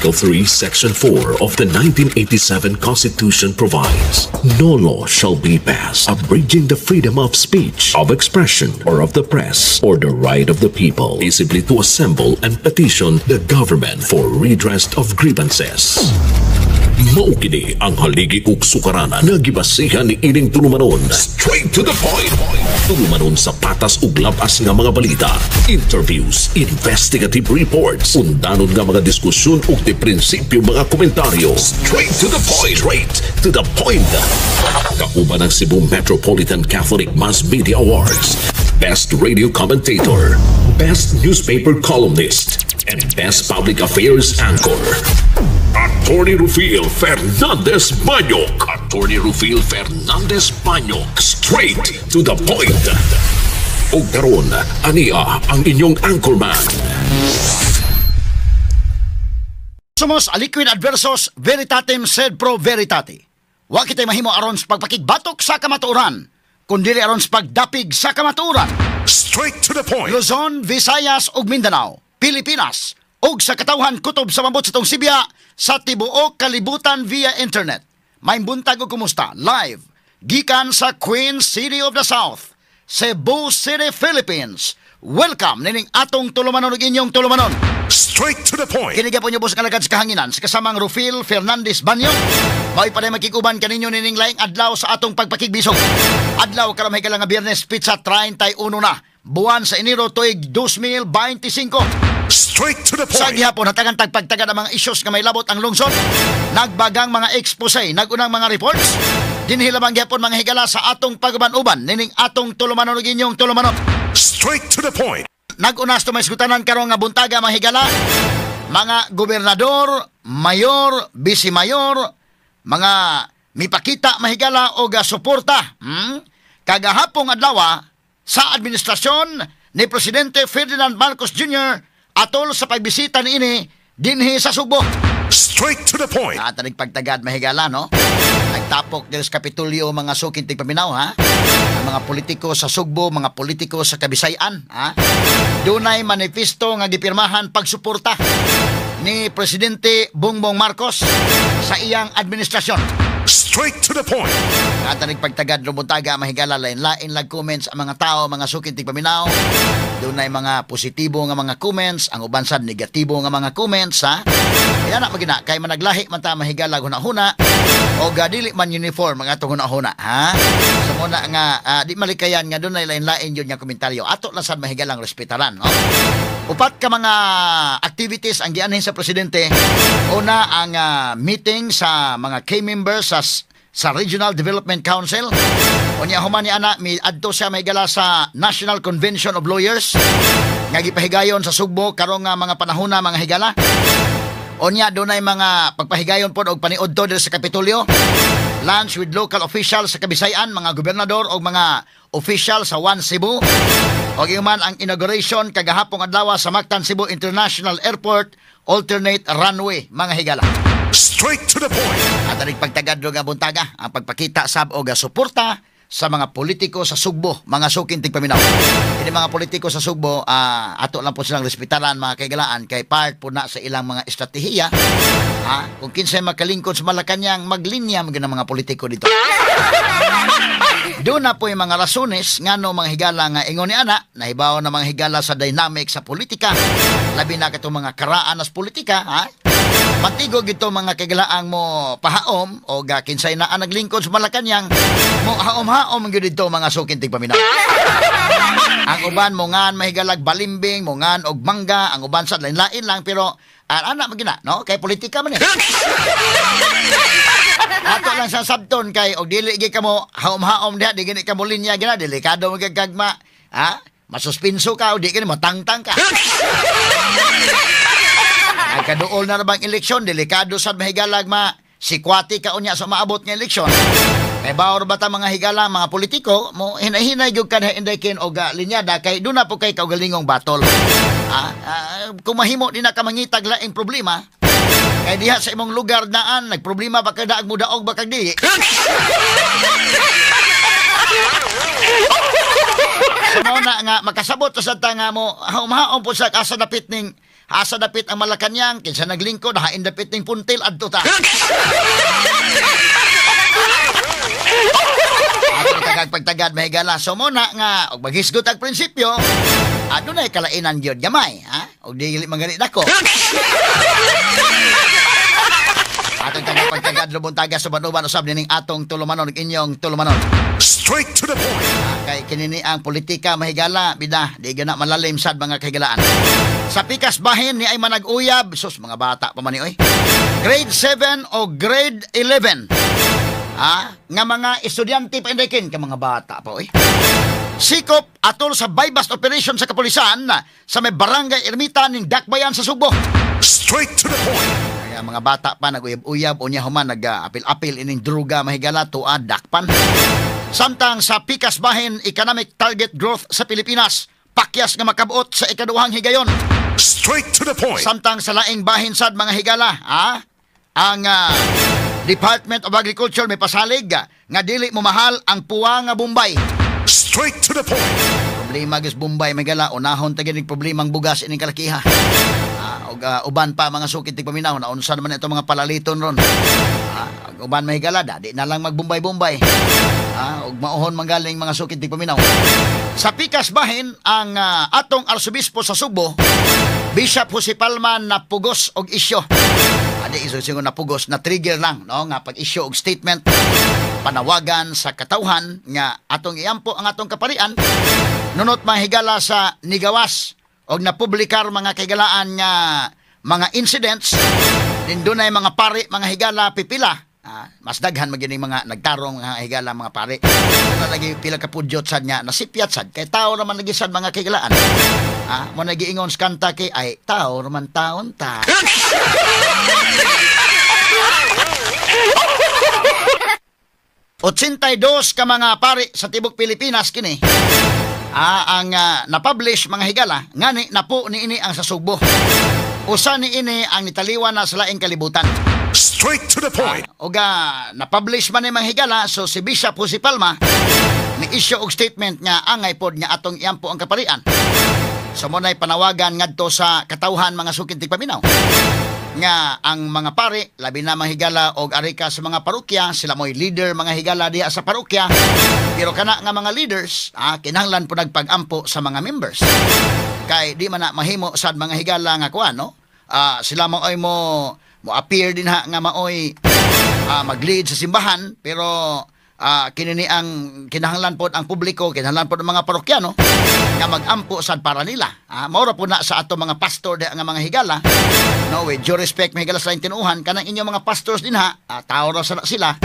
Article 3, Section 4 of the 1987 Constitution provides, no law shall be passed abridging the freedom of speech, of expression, or of the press, or the right of the people peaceably to assemble and petition the government for redress of grievances. Maukini ang haligi ug sukaranan nga gibasihan ni ining tulumanon. Straight to the point. Tulumanon sa patas ug labas nga mga balita, interviews, investigative reports, undanon nga mga diskusyon ug di prinsipyo mga komentaryo. Straight to the point. Straight to the point. Kauban ng Cebu Metropolitan Catholic Mass Media Awards, Best Radio Commentator, Best Newspaper Columnist, and Best Public Affairs Anchor. Attorney Rufil Fernandez Banyok. Attorney Rufil Fernandez Banyok. Straight to the point. O karon, ania ang inyong anchorman. Somos aliquid adversos veritatem sed pro veritate. Wa kitay mahimo aron sa pagpakigbatok sa kamatuoran, kundi aron sa pagdapig sa kamatuoran. Straight to the point. Luzon, Visayas ug Mindanao, Pilipinas, ug sa katawhan kutob sa mabot sa tong Sibya sa tibuok kalibutan via internet. May buntag o kumusta? Live, gikan sa Queen City of the South, Cebu City, Philippines. Welcome nining atong tulumanon ug inyong tulumanon. Straight to the point. Kiniga po niyo po sa kalagad sa kahanginan sa kasamang Rufil Fernandez Banyok. May pa rin makikuban kaninyo nining laing adlaw sa atong pagpakigbisog. Adlaw karamay ka lang nga Biyernes Pizza 31 na. Buwan sa Enero tuig 2025. Straight to the point. Sa gihapon, hatagan tagpagtagad ang mga issues nga may labot ang lungsod. Nagbagang mga expose, nagunang mga reports. Dinhilamang gihapon mga higala sa atong pagban-uban, nining atong tulumanon ug inyong tulumanon. Straight to the point. Nagunas to may sugutanan karon nga buntaga mga higala. Mga gobernador, mayor, bisi-mayor, mga mipakita mahigala o suporta. Kagahapong adlaw sa administrasyon ni Presidente Ferdinand Marcos Jr. atol sa pagbisita niini dinhi sa Sugbo. Straight to the point. Tanig pagtagad mahigala, no? Nagtapok din sa Kapitulyo mga sukin tigpaminaw, ha? Ang mga politiko sa Sugbo, mga politiko sa Kabisayan, ha? Dunay manifesto nga gipirmahan pagsuporta ni Presidente Bongbong Marcos sa iyang administrasyon. Straight to the point. Tanig pagtagad lumuntaga mahigala lain-lain lag comments ang mga tao, mga sukin tigpaminaw. Dunay mga positibo nga mga comments, ang uban sad negatibo nga mga comments, ha? Kaya na magina kay managlahi man ta mahigala huna-huna o gadili man uniform mga atong huna-huna, ha? So muna nga di malikayan nga dunay lain-lain yun nga komentaryo. Ato lang sad mahigalang respetaran, no? Upat ka mga activities ang gianhin sa presidente. Una ang meeting sa mga key members sa Regional Development Council. Unya human ni ana mi adto siya mahigala sa National Convention of Lawyers nga gipahigayon sa Sugbo karong mga panahon na mga higala. Unya dunay mga pagpahigayon pod og paniudto diri sa Kapitolyo. Lunch with local officials sa Kabisayan, mga gobernador o mga official sa One Cebu. O man ang inauguration kagahapong adlaw sa Mactan Cebu International Airport alternate runway mga higala. Straight to the point. At ang pagtagad nga buntaga ang pagpakita sab og suporta sa mga politiko sa Sugbo, mga sukin tigpaminaw. Ini mga politiko sa Sugbo, ato lang po silang respetaran mga kaigalaan kay part po na sa ilang mga estratehiya. Kung kinsay makalingkod sa Malacañang, maglinya mga mga politiko dito. Doon na po yung mga rasones nga no mga higala nga ingon ni ana, nahibaw na mga higala sa dynamic sa politika. Labi na katong mga karaan sa politika, ha? Matigog ito mga kagalaang mo pahaom o kinsay na naglingkod sa Malacañang mo haom-haom gyud dito mga sukin tigpaminaw. Ang uban mo ngan mahigalag balimbing, mo ngan og mangga, ang uban sa lain-lain lang pero ana magina, no? Kay politika man eh. Ato lang sa sabton kay og dili gi kamo haom-haom diha, di gini kamo linya gina, delikado mo gagma, ha? Masuspinso ka o di gini mo tangtang ka. Ay kaduol na bang eleksyon, delikado sad mahigalag sikwati ka unya sa maabot nga eleksyon. Kay bawor bata mga higala, mga politiko, mo hinay-hinay gyud kan indaykin og linyada kay duna po kay kaugalingong batol. Kung mahimo di na ka mangitag laing problema, kay diha sa imong lugar naan nagproblema ba kada ag mudaog ba kag di. So na nga makasabot sa tanga mo haum-haum po sa asa dapit ning asa dapit ang Malacañang, kinsa naglingkod, hain dapit ning puntil, adto ta. Ato pagtagad mahigala. So muna nga, og maghisgot ang prinsipyo, adunay kalainan gyud gamay, ha? Og dili mangali dako. Atong pagtagad lubong taga sa banuban usab nining atong tulumanon inyong tulumanon. Straight to the point. Kay kinini ang politika mahigala, bida, di gana malalim sad mga kahigalaan. Sa pikas bahin ni ay manag-uyab, sus mga bata pa man ni oy. Grade 7 o grade 11. Nga mga estudyante pa indikin ka mga bata pa oy. Sikop atol sa bypass operation sa kapulisan sa may barangay Ermita ning Dakbayan sa Sugbo. Straight to the point. Kaya mga bata pa nag-uyab-uyab unya human nag-apil-apil ining druga mahigala tuad dakpan. Samtang sa pikas bahin economic target growth sa Pilipinas, pakyas nga makabuot sa ikaduhang higayon. Straight to the point. Samtang sa laing bahin sad mga higala, ang Department of Agriculture may pasalig nga dili mo mahal ang puwa nga Bombay. Straight to the point. Problema gus Bombay mahigala, unahon taginig problemang bugas ining kalakiha. Uban pa mga sukit tig paminaw na unsa naman ito mga palaliton ron. Uban mahigala di na lang magbumbay-bumbay. Og mauhon manggaling mga sukit tig paminaw. Sa pikas bahin ang atong arsobispo sa Subo, Bishop Jose Palma na pugos og isyo. Adi iso singo na pugos na trigger lang no nga pag-isyo og statement panawagan sa katawhan nga atong iampo ang atong kaparian nunot mahigala sa nigawas og napublikar mga kaigalaan nga mga incidents din dunay mga pari mga higala pipila. Mas daghan magini mga nagtarong mga higala mga pari. Ano lagi pila ka pudyot sad nya nasipyat sad kay tao naman lagi sad mga kaigalaan. Mo nagiingon sa kanta kay ay tao naman taon ta. 82 ka mga pari sa tibok Pilipinas kini. Ang na-publish mga higala ngani napo ni ini ang sa Sugbo. Usa ni ini ang nitaliwan na sa laing kalibutan. Straight to the point. Na-publish man ni mga higala, so si Bishop Jose Palma ni issue og statement nga angay pod nga atong iampo ang kaparian. So mo nay panawagan ngadto sa katawhan mga sukid tig paminaw nga ang mga pari labi na mga higala og arika sa mga parokya, sila mo'y leader mga higala diha sa parokya, pero kana nga mga leaders kinahanglan po nagpag-ampo sa mga members kay di man na mahimo sad mga higala nga kuan no. Sila mo ay mo appear din nga maoy mag-lead sa simbahan, pero kinini ang kinahanglan pod ang publiko, kinahanglan pod ang mga parokyano nga mag-ampo sad para nila. Maura po na sa ato mga pastor nga mga higala. No, with due respect mga higala sa tinuhan kanang inyong mga pastors din tao ra sa sila.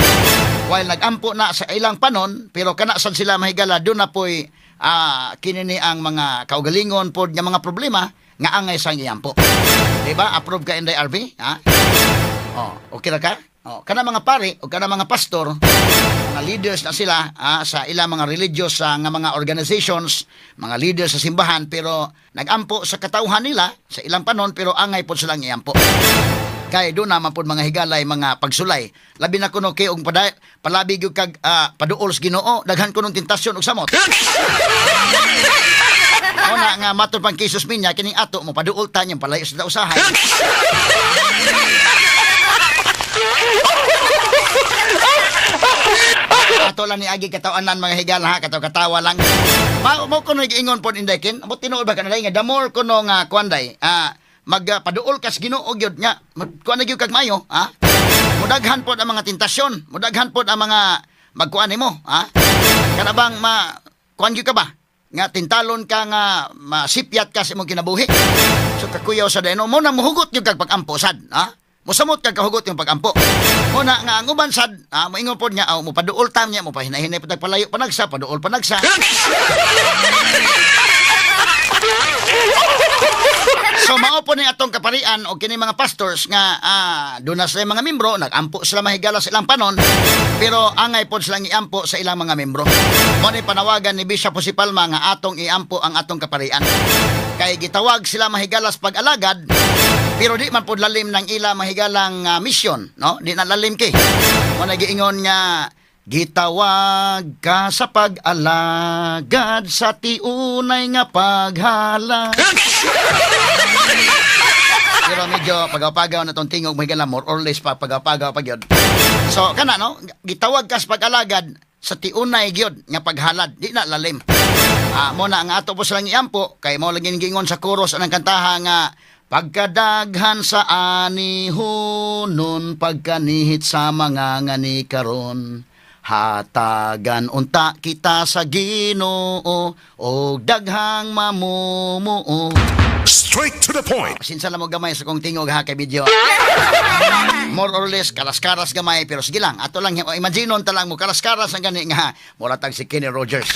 While nag-ampo na sa ilang panon, pero kana sad sila mga higala do na poy kinini ang mga kaugalingon pod nga mga problema nga angay sang iampo. Diba? Approve ka Inday RV? Okay ra ka? Kana mga pari o kana mga pastor, mga leaders na sila sa ilang mga religious nga mga organizations, mga leaders sa simbahan, pero nag-ampo sa katawhan nila sa ilang panon, pero angay po silang iampo. Kay doon naman po mga higalay, mga pagsulay. Labi na kuno kay og palabig yung kag paduol sa Ginoo, daghan kuno tentasyon og samot. Una nga matod pang kisos minya kining ato mo paduol ta niyang palayo sa usahay. Ato lang ni agi katawanan mga higala katawa lang. Mo kuno giingon pod inday amo tinuod ba kanay nga the more kuno nga kuanday magpaduol kas Ginoo gyud nya kuan gyud kag mayo mudaghan pod ang mga tentasyon, mudaghan pod ang mga magkuan nimo kana bang kuan gyud ka ba nga tintalon ka nga masipyat ka sa imong kinabuhi. So kakuyaw sa deno mo na muhugot gyud kag pag-ampo sad musamot kag kahugot yung pag-ampo. Muna nga ang uban sad moingon pod nga mo paduol tam nya mo pahinahinay pud palayo panagsa paduol panagsa. So mao po ni atong kaparian o kini mga pastors nga doon na sila mga membro nag-ampo sila mahigala sa ilang panon, pero angay po silang iampo sa ilang mga membro. Mo ni panawagan ni Bishop Jose Palma nga atong iampo ang atong kaparian. Kay gitawag sila mahigalas pag-alagad, pero di man pod lalim ng ila mahigalang mission, no? Di na lalim kay. Mo nagiingon nga gitawag ka sa pag-alagad sa tiunay nga paghala. Pero medyo pagaw-pagaw na tong tingog mahigala, more or less pagaw-pagaw pa gyud. So kana no, gitawag kas pag-alagad sa tiunay gyud nga paghalad, di na lalim. Mo na ang ato po silang iampo kay mo lagi gingon sa chorus anang kantaha nga pagkadaghan sa anihonon pagkanihit sa mga ngani karon. Hatagan unta kita sa Ginoo o daghang mamumuo. Straight to the point. Sinsa lang mo gamay sa kong tingog ha kay video. More or less karas-karas gamay pero sige lang ato lang imaginon ta lang mo karas-karas ang gani nga moratag si Kenny Rogers.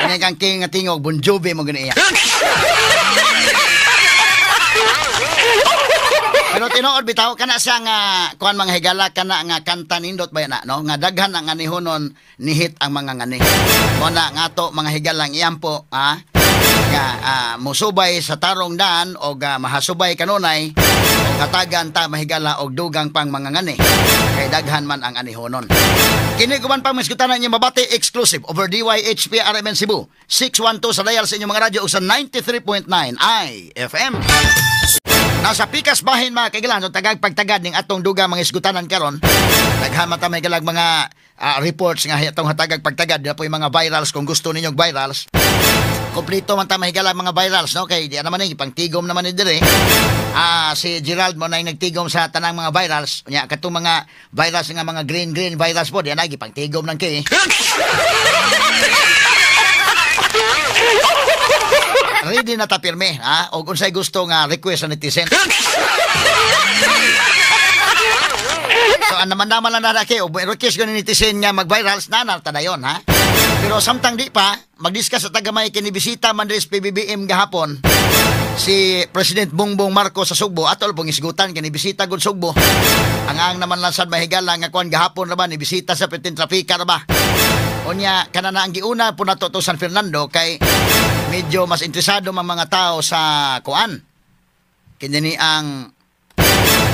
Ini kang king nga tingog Bon Jovi mo gani iya. Pero tinuod bitaw kana siya nga kuan mga higala kana nga kanta nindot ba na no nga daghan ang anihonon nihit ang mga ngani. Mo na ngato mga higalang iyampo nga musubay sa tarong daan o mahasubay kanunay o katagan ta mahigala og dugang pang mga ngani kay daghan man ang anihonon. Kini kuman pang masgutanan niyo mabati exclusive over DYHP RMN Cebu 612 sa dial sa inyong mga radyo sa 93.9 IFM. Nasa pikas bahin mga kaigalan, tagag pagtagad ning atong dugang mga isgutanan karon. Daghan mata may galag mga reports nga atong hatagag pagtagad na po yung mga virals kung gusto ninyong virals. Kompleto man ta mahigala mga virals no kay di naman ni pangtigom naman ni dire. Si Gerald mo na nagtigom sa tanang mga virals. Nya katong mga virals nga mga green virals po di na gipangtigom nang kay. Ready na ta pirme, ha? O kung sa'y gusto nga request sa netizen. So, naman lang na o request ko ni netizen nga mag-virals, nanarta na yun, ha? Pero samtang di pa, mag-discuss sa tagamay kinibisita man rin sa PBBM gahapon si President Bongbong Marcos sa Sugbo. Atol pong isgutan, kinibisita gud Sugbo. Ang naman lang sa mahigala nga kuan gahapon na ba, nibisita sa Petin Trafika na ba? Onya, kanana ang giuna po na to San Fernando kay medyo mas interesado mang mga tao sa kuan. Kini ang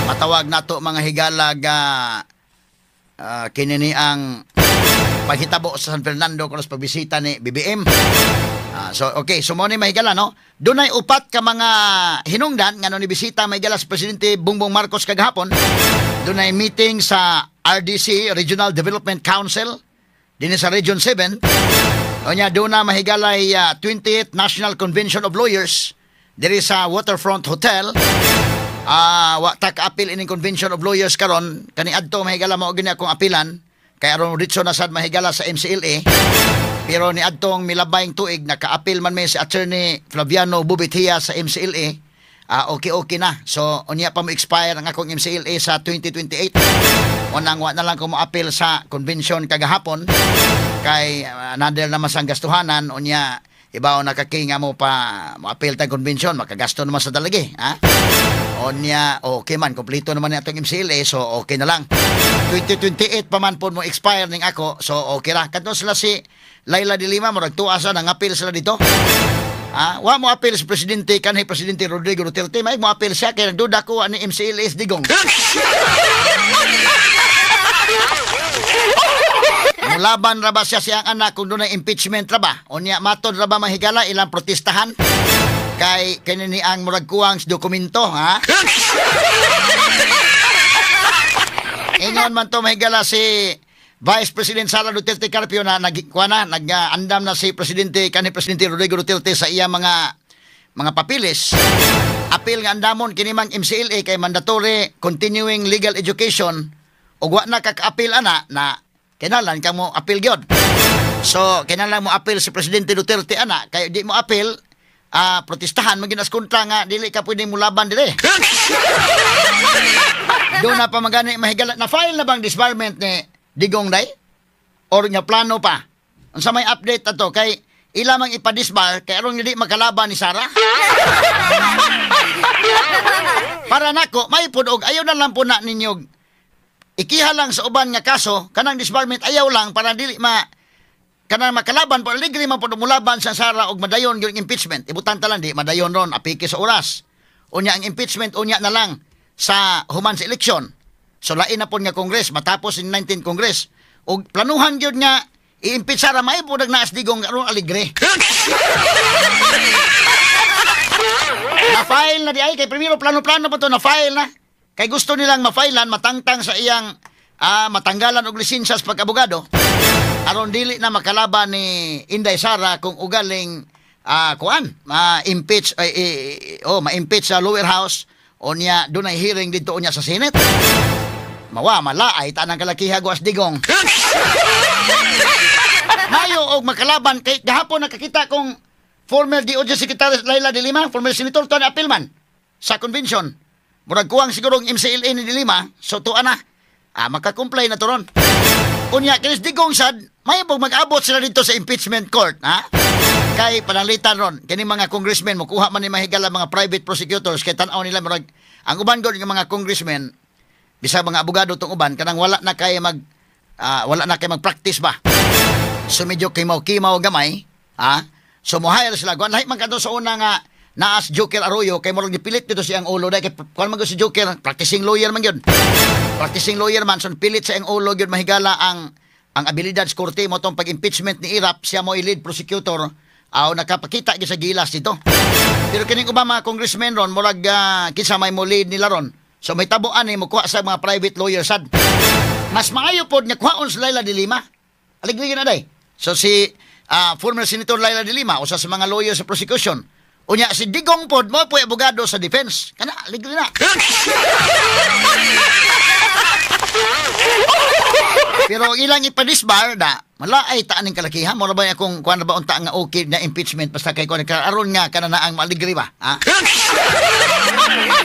matawag nato mga higalag kini ang paghitabo sa San Fernando kuno sa pagbisita ni BBM. So okay, so mo ni mahigala no. Dunay upat ka mga hinungdan nga no ni bisita mahigala sa Presidente Bongbong Marcos kagahapon. Dunay meeting sa RDC Regional Development Council dinhi sa Region 7. Onya doon na mahigalay 20th National Convention of Lawyers diri sa Waterfront Hotel. Wa ta ka-apil ining Convention of Lawyers karon kani adto mahigala mao gini akong apilan kay aron ritso na sad mahigala sa MCLA. Pero ni adtong milabayng tuig naka-apil man may si Attorney Flaviano Bubitia sa MCLA. Okay na. So unya pa mo expire ang akong MCLA sa 2028. Unang wa na lang ko mo apil sa convention kagahapon kay nader naman sa gastuhanan unya ibaw nakakinga mo pa mo apil tag convention makagasto naman sa dalagi ha. Unya okay man kompleto naman ni atong MCLA so okay na lang. 2028 pa man po mo expire ning ako so okay ra. Kadto sila si Laila de Lima murag tuwa sa nang apil sila dito. Wa mo apil si Presidente kanhi Presidente Rodrigo Duterte may mo apil siya kay nagduda ko ani MCLA is digong. Laban ra ba siya siyang anak kung doon impeachment ra ba? Unya matod ra ba mahigala ilang protestahan? Kay kanini ang murag kuwang dokumento ha? Ingon man to mahigala si Vice President Sara Duterte Carpio na nag-andam na si Presidente kanhi Presidente Rodrigo Duterte sa iya mga papilis. Apil nga andamon kini mang MCLA kay mandatory continuing legal education ug wa na kaka-apil ana na kinalan ka mo apil gyud. So kinalan mo apil si Presidente Duterte ana kay di mo apil protestahan maginas kontra nga dili ka pwedeng mulaban dire. Do na pa magani mahigala na file na bang disbarment ni Digong day or nya plano pa. Unsa may update ato kay ilamang ipadisbar kay aron di makalaban ni Sara. Para nako may pudog ayaw na lang po na ninyo ikiha lang sa uban nga kaso kanang disbarment ayaw lang para dili kanang makalaban para ligri man pud mulaban sa Sara og madayon gyud impeachment ibutan ta lang di madayon ron apiki sa oras unya ang impeachment unya na lang sa human sa eleksyon so lain na pud nga Congress matapos in 19 Congress og planuhan gyud nga i-impeach sa ramay po nagnaas digong aron aligre. Na-file na di ay kay primero plano-plano pa to na-file na. Kay gusto nilang ma-filean matangtang sa iyang matanggalan og lisensya sa pag-abogado. Aron dili na makalaban ni Inday Sara kung ugaling ma-impeach ma-impeach sa lower house o niya dunay hearing dito niya sa Senate. Malaay tanang kalakiha guas digong. Mayo og makalaban kay gahapon nakakita kong former DOJ Secretary Laila de Lima, former Senator Tony Apilman sa convention. Murag kuwang siguro ang MCLA ni de Lima, so tuan na. Makakomplay na to ron. Unya, kinis digong sad, may pag mag-abot sila dito sa impeachment court, ha? Kay panalitan ron, kini mga congressmen, makuha man ni mahigala mga private prosecutors, kay tanaw nila, murag, ang uban ko ng mga congressmen, bisa mga abogado tong uban, kanang wala na kay mag-practice ba? So medyo kimaw-kimaw gamay, ha? So muhayar sila, kuan lahi man kadto sa una nga, naas Joker Arroyo, kay murag dipilit dito siyang ulo, dahil kuan man si Joker, practicing lawyer man yun. Practicing lawyer man, so pilit sa iyang ulo yun, mahigala ang abilidad sa korte mo tong pag-impeachment ni Irap, siya mo i-lead prosecutor, nakapakita sa gilas dito. Pero kining ubang mga congressmen ron, murag kinsa may mo lead nila ron. So may tabuan ni mo kuha sa mga private lawyer sad. Mas maayo pod nga kuhaon sa Laila de Lima. Aligligin na day. So si former Senator Laila de Lima, usa sa mga lawyer sa prosecution. Unya si Digong pod mo po abogado sa defense. Kana aligligin na. Pero ilang ipadisbar na malaay taan ning kalakihan mo ba kung kuan ba unta nga okay na impeachment basta kay kuan aron nga kana na ang maaligri ba, ha?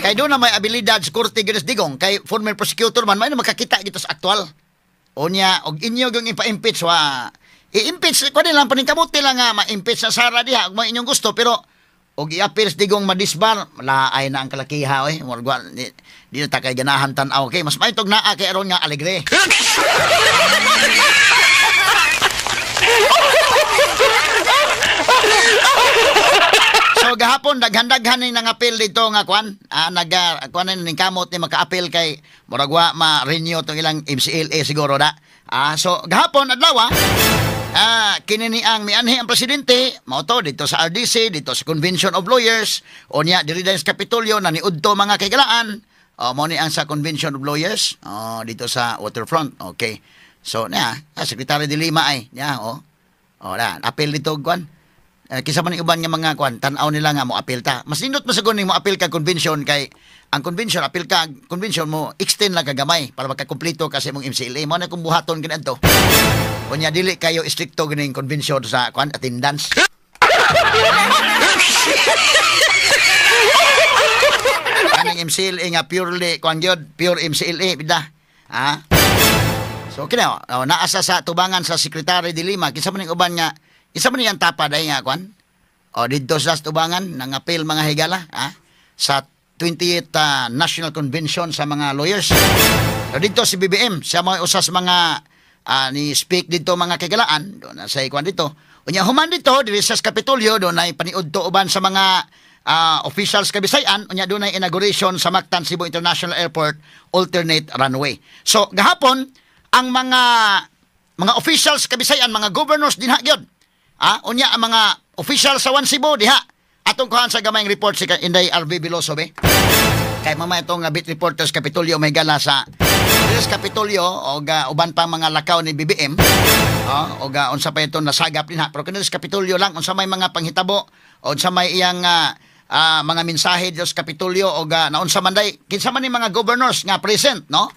Kay do na may abilidad sa korte ginas Digong kay former prosecutor man may na makakita gito sa aktual. Unya og inyo gyung ipa-impeach wa i-impeach ko lang paningkabuti lang nga ma-impeach sa Sara diha ug may inyong gusto pero og i-appeal sa Digong madisbar malaay na ang kalakiha oy murag di na ta kay ganahan tan-aw okay mas maitog naa kay aron nga alegre. So gahapon daghan-daghan ni nangapil dito nga kuan kuan ning kamot ni maka-appeal kay murag wa ma-renew tong ilang MCLA siguro da. So gahapon adlaw kinini ang mianhi ang presidente mao to dito sa RDC dito sa Convention of Lawyers o niya diri sa Kapitolyo na niudto mga kagalaan mo ni ang sa Convention of Lawyers dito sa waterfront. Okay. So na Secretary de Lima ay apel dito kuan kisa man uban nga mga kuan tan-aw nila nga mo apel ta mas nindot masagon ning mo apel ka convention kay ang convention apel ka convention mo extend lang kagamay para makakumpleto kasi mong MCLA mo na kung buhaton ganadto unya dili kayo stricto ganing convention sa kuan attendance. Kanang MCLA nga purely kuan gyud pure MCLA bida so kina naasa sa tubangan sa Secretary de Lima kinsa man ning uban nga isa man yang tapa day nga kwan didto sa tubangan nang apel mga higala sa 20th National Convention sa mga lawyers. So dito si BBM siya mo usas mga ni speak dito mga kagalaan do na sa kwan dito. Unya human dito diri sa Kapitolyo do nay paniudto uban sa mga officials Kabisayan unya do nay inauguration sa Mactan Cebu International Airport alternate runway. So gahapon ang mga officials Kabisayan mga governors dinha gyud unya ang mga official sa One Cebu diha atong kuhan sa gamayng report si Inday RV Veloso be kay mamay itong beat reporters Kapitolyo may gala sa Kapitolyo o uban pang mga lakaw ni BBM o unsa pa ito nasagap din pero kini sa Kapitolyo lang unsa may mga panghitabo o unsa may iyang mga mensahe sa Kapitolyo o naunsa man day kinsa man ni mga governors nga present no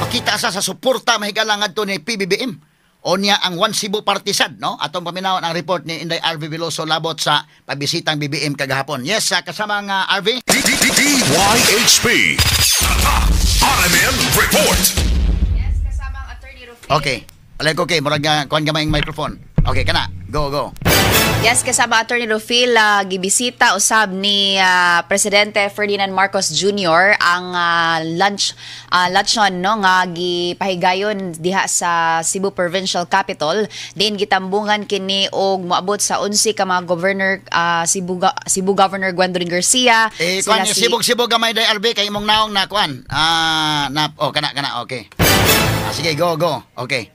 makita sa suporta mahigala ngadto ni PBBM o niya ang One Cebu Partisan, no? Atong paminawan ang report ni Inday RV Veloso labot sa pagbisitang BBM kagahapon. Yes, kasama nga RV. DYHP RMN Report. Yes, kasama ang Attorney Rufil. Okay. Alay ko murag kuan gamay ang microphone. Okay, kana. Go. Yes, kasama Attorney Rufil, gibisita usab ni Presidente Ferdinand Marcos Jr. ang luncheon no nga gipahigayon diha sa Cebu Provincial Capital. Din gitambungan kini og moabot sa 11 ka mga governor Cebu Governor Gwendolyn Garcia. Kuan Cebu gamay day RB kay imong naong na kuan. Kana okay. Sige, go. Okay.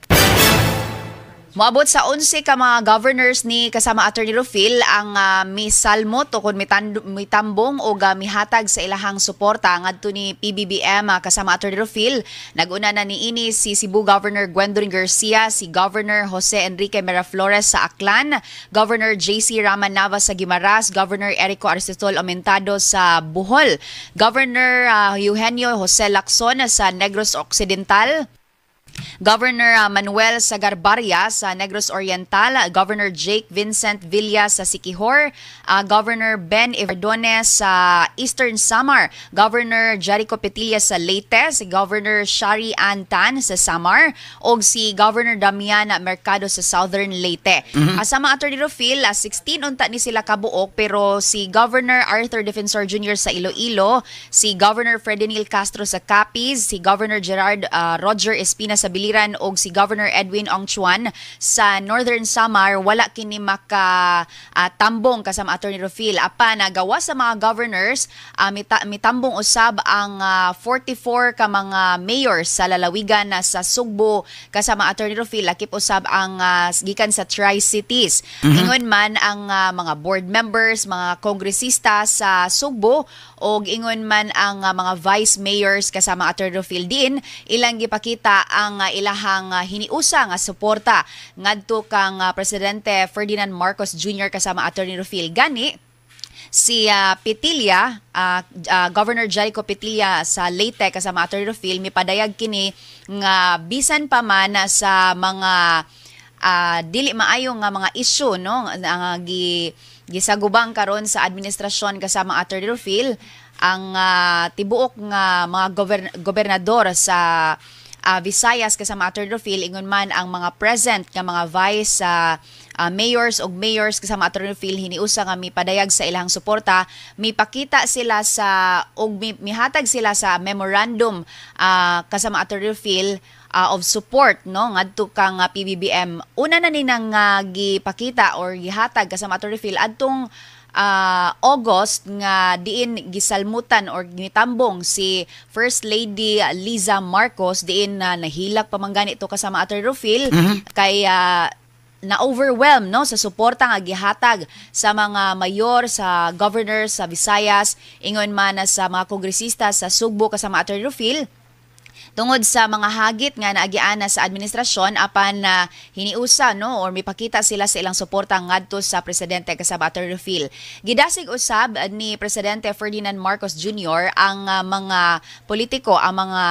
Moabot sa 11 ka mga governors ni kasama Attorney Rufil ang misalmot o kung mitambong o mihatag sa ilahang suporta ngadto ni PBBM kasama Attorney Rufil. Naguna na niini si Cebu Governor Gwendolyn Garcia, si Governor Jose Enrique Miraflores sa Aklan, Governor JC Raman Navas sa Guimaras, Governor Erico Aristotol Aumentado sa Bohol, Governor Eugenio Jose Lacson sa Negros Occidental, Governor Manuel Sagarbarria sa Negros Oriental, Governor Jake Vincent Villa sa Siquijor, Governor Ben Everdones sa Eastern Samar, Governor Jericho Petilla sa Leyte, si Governor Shari Antan sa Samar, o si Governor Damian Mercado sa Southern Leyte. Sa mga Attorney Rufil, 16 unta ni sila kabuok, pero si Governor Arthur Defensor Jr. sa Iloilo, si Governor Fredinil Castro sa Capiz, si Governor Gerard Roger Espina sa Biliran o si Governor Edwin Ong Chuan sa Northern Samar, wala kini tambong kasama Attorney Rufil. Apan gawa sa mga governors, mitambong usab ang 44 ka mga mayors sa lalawigan sa Sugbo kasama Attorney Rufil, lakip usab ang gikan sa Tri-Cities. Ingon man ang mga board members, mga kongresista sa Sugbo o ingon man ang mga vice mayors kasama Attorney Rufil din ilang gipakita ang ilahang hiniusa nga suporta ngadto kang Presidente Ferdinand Marcos Jr. kasama Attorney Rufil. Gani si Petilla, Governor Jericho Petilla sa Leyte kasama Attorney Rufil, mipadayag kini nga bisan pa man sa mga dili maayo nga mga issue no ang gisagubang karon sa administrasyon kasama Attorney Rufil, ang tibuok nga mga gobernador sa Visayas kasama Attorney Rufil, ingon man ang mga present nga mga vice mayors o mayors kasama Attorney Rufil hiniusa nga mipadayag sa ilang suporta, mipakita sila sa og mihatag sila sa memorandum kasama Attorney Rufil of support no ngadto kang PBBM. Una na ninang gipakita or gihatag kasama Attorney Rufil adtong August nga diin gisalmutan or gitambong si First Lady Liza Marcos diin nahilak pamanggani ito kasama Attorney Rufil kay na-overwhelm no sa suporta nga gihatag sa mga mayor, sa governor sa Visayas, ingon man sa mga kongresista sa Sugbo kasama Attorney Rufil tungod sa mga hagit nga naagiana sa administrasyon apan hiniusa no or mipakita sila sa ilang suporta ngadto sa presidente kasama Attorney Rufil. Gidasig usab ni Presidente Ferdinand Marcos Jr. ang mga politiko, ang mga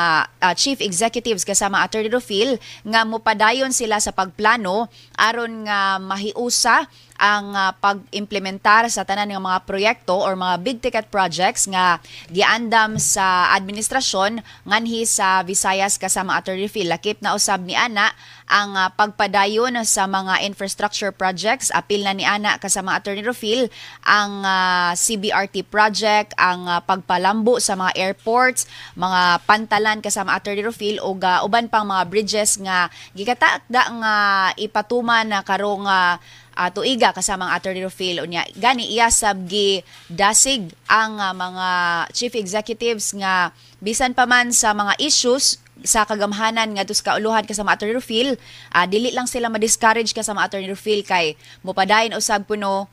chief executives kasama Attorney Rufil nga mopadayon sila sa pagplano aron nga mahiusa ang pag-implementar sa tanan ng mga proyekto or mga big ticket projects nga giandam sa administrasyon nganhi sa Visayas kasama Attorney Rufil. Lakip na usab ni ana ang pagpadayon sa mga infrastructure projects. Apil na ni ana kasama Attorney Rufil ang CBRT project, ang pagpalambo sa mga airports, mga pantalan kasama Attorney Rufil o uban pang mga bridges nga gikatakda nga ipatuman karong tuiga kasama ang Attorney Rufil. Unya gani iya sab gi dasig ang mga chief executives nga bisan pa man sa mga issues sa kagamhanan nga dus kauluhan kasama Attorney Rufil, dili lang sila ma-discourage kasama Attorney Rufil kay mopadayon usab kuno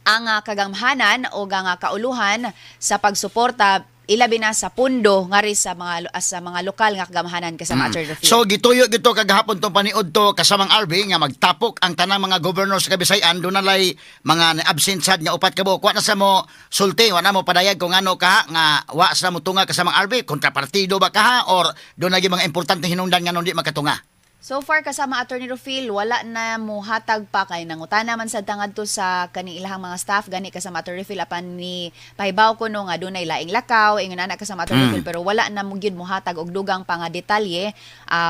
ang kagamhanan o ang kauluhan sa pagsuporta ilabi na sa pundo nga rin sa mga lokal nga kagamhanan kasama Attorney Rufil. So gituyo gito kagahapon tong paniud to kasamang RB nga magtapok ang tanang mga governor sa Kabisayan, doon nalay mga absent sad nga upat ka buok. Wa na sa mo sulti, wa na mo padayag kung ano ka nga wa sa mo tunga kasamang RB, kontrapartido ba ka ha or doon lagi mga importante hinungdan nga non di makatunga. So far kasama Attorney Rufil, wala na mo hatag pa kay nangutana man sa tangad to sa kani ilahang mga staff gani kasama Attorney Rufil apan ni pahibaw ko no nga dunay laing lakaw ingon ana kasama Attorney Rufil pero wala na mo gyud mo hatag og dugang pa nga detalye.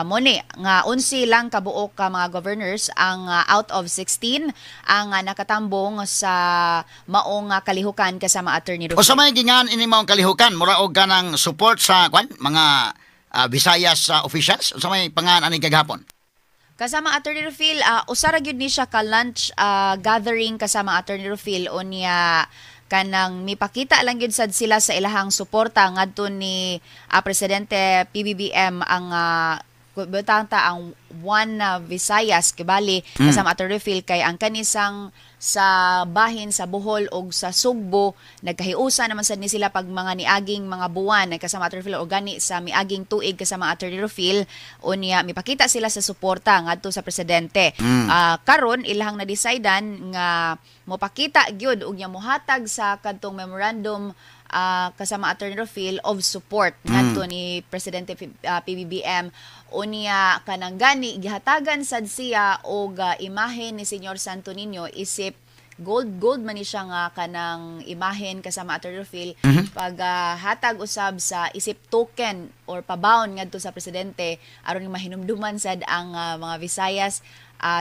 Mo ni nga 11 lang kabuok ka mga governors ang out of 16 ang nakatambong sa maong kalihukan kasama Attorney Rufil. O sa may gingan ini maong kalihukan mura og ganang support sa mga Visayas officials sa may pangan ani kagahapon. Kasama Attorney Rufil, usara gyud ni siya ka lunch gathering kasama Attorney Rufil unya kanang mipakita lang gyud sad sila sa ilahang suporta ngadto ni Presidente PBBM ang butanta ang one Visayas kibali kasama Attorney Phil kay ang kanisang sa bahin sa Bohol o sa Sugbo nagkahiusa naman sad ni sila pag mga niaging mga buwan kasama Attorney Phil o gani sa miaging tuig kasama Attorney Phil unya mipakita sila sa suporta ngadto sa presidente. Karon ilahang na-decidean nga mopakita gyud ug nya mohatag sa kadtong memorandum kasama Attorney Phil of support ngadto ni Presidente PBBM unya kanang gani gihatagan sad siya og imahen ni Senyor Santo Niño isip gold man ni siya nga kanang imahen kasama Attorney Phil pag hatag usab sa isip token or pabaon ngadto sa presidente aron mahinumduman sad ang mga Visayas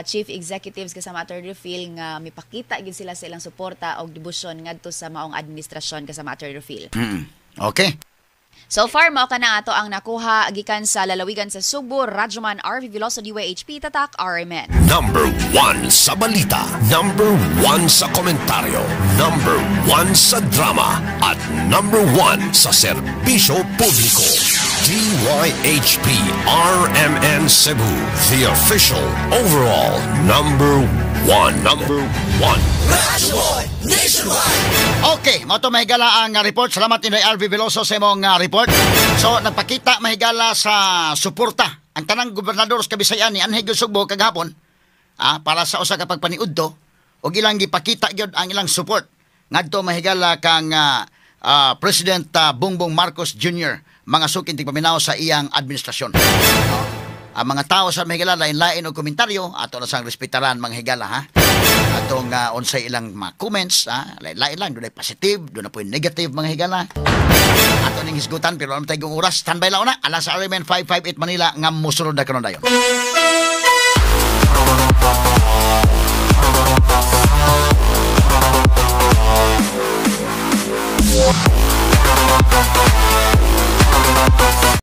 chief executives kasama Attorney Phil nga mipakita gid sila sa ilang suporta og debosyon ngadto sa maong administrasyon kasama Attorney Phil. Okay. So far, mao ka na ato ang nakuha gikan sa lalawigan sa Sugbo, Radyoman RV Veloso DYHP Tatak RMN. Number 1 sa balita, number 1 sa komentaryo, number 1 sa drama, at number 1 sa serbisyo publiko. DYHP RMN Cebu, the official overall number 1. Number 1. Radyoman Nationwide. Okay, mo to mahigala ang report. Salamat Inday RV Veloso sa imong report. So nagpakita mahigala sa suporta ang tanang gobernador sa Kabisayan ni Anhig Sugbo kagahapon para sa usa ka pagpaniudto og ilang gipakita gyud ang ilang support ngadto mahigala kang President Bongbong Marcos Jr. mga sukin tigpaminaw sa iyang administrasyon. Ang mga tao sa mahigala lain-lain og komentaryo ato na sang respetaran mga higala ha. Atong unsay ilang mga comments lain-lain lang dunay positive, dunay po negative mga higala. Ato ning hisgutan pero ano tayong oras standby lang na alas sa RMN 558 Manila nga mosunod na karon dayon.